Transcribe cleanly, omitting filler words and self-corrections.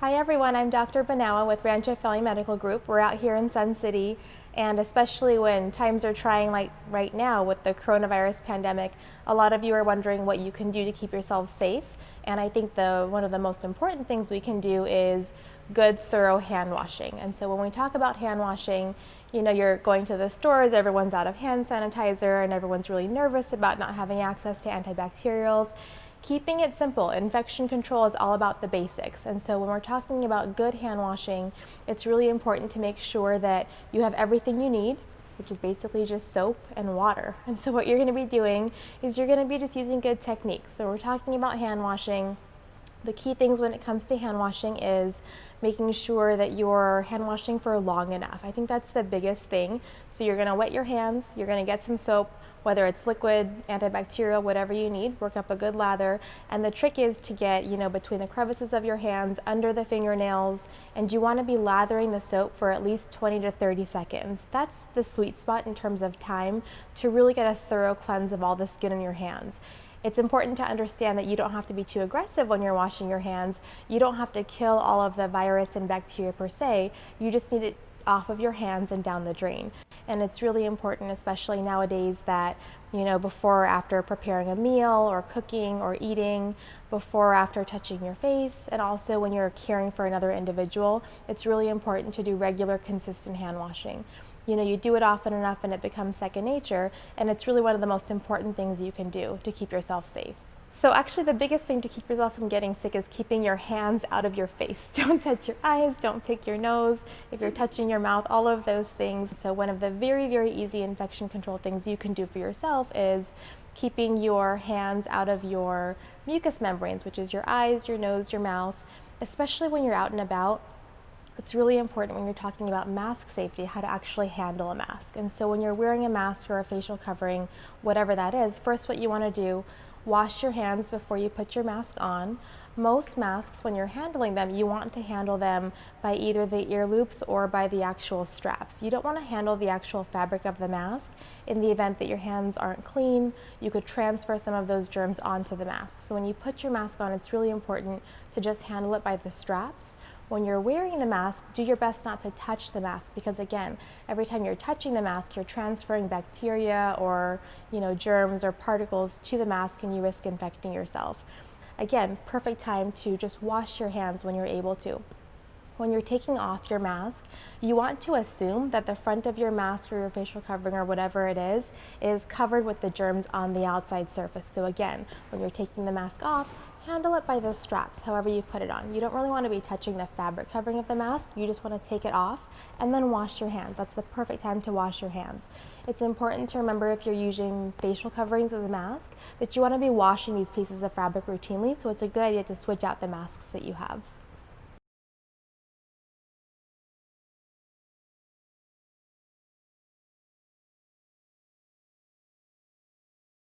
Hi everyone, I'm Dr. Banawa with Rancho Family Medical Group. We're out here in Sun City, and especially when times are trying like right now with the coronavirus pandemic, a lot of you are wondering what you can do to keep yourself safe. And I think one of the most important things we can do is good, thorough hand washing. And so when we talk about hand washing, you're going to the stores, everyone's out of hand sanitizer, and everyone's really nervous about not having access to antibacterials. Keeping it simple. Infection control is all about the basics. And so when we're talking about good hand washing, it's really important to make sure that you have everything you need, which is basically just soap and water. And so what you're going to be doing is you're going to be just using good techniques. So we're talking about hand washing. The key things when it comes to hand washing is making sure that you're hand washing for long enough. I think that's the biggest thing. So you're going to wet your hands, you're going to get some soap, whether it's liquid, antibacterial, whatever you need, work up a good lather. And the trick is to get, between the crevices of your hands, under the fingernails, and you want to be lathering the soap for at least 20 to 30 seconds. That's the sweet spot in terms of time to really get a thorough cleanse of all the skin in your hands. It's important to understand that you don't have to be too aggressive when you're washing your hands. You don't have to kill all of the virus and bacteria per se. You just need it off of your hands and down the drain. And it's really important, especially nowadays, that before or after preparing a meal or cooking or eating, before or after touching your face, and also when you're caring for another individual, it's really important to do regular, consistent hand washing. You do it often enough and it becomes second nature, and it's really one of the most important things you can do to keep yourself safe. So actually the biggest thing to keep yourself from getting sick is keeping your hands out of your face. Don't touch your eyes, don't pick your nose, if you're touching your mouth, all of those things. So one of the very, very easy infection control things you can do for yourself is keeping your hands out of your mucous membranes, which is your eyes, your nose, your mouth, especially when you're out and about. It's really important when you're talking about mask safety, how to actually handle a mask. And so when you're wearing a mask or a facial covering, whatever that is, first what you want to do, wash your hands before you put your mask on. Most masks, when you're handling them, you want to handle them by either the ear loops or by the actual straps. You don't want to handle the actual fabric of the mask. In the event that your hands aren't clean, you could transfer some of those germs onto the mask. So when you put your mask on, it's really important to just handle it by the straps. When you're wearing the mask, do your best not to touch the mask, because again, every time you're touching the mask, you're transferring bacteria or germs or particles to the mask, and you risk infecting yourself. Again, perfect time to just wash your hands when you're able to. When you're taking off your mask, you want to assume that the front of your mask or your facial covering or whatever it is covered with the germs on the outside surface. So again, when you're taking the mask off, handle it by the straps, however you put it on. You don't really want to be touching the fabric covering of the mask. You just want to take it off and then wash your hands. That's the perfect time to wash your hands. It's important to remember, if you're using facial coverings as a mask, that you want to be washing these pieces of fabric routinely, so it's a good idea to switch out the masks that you have.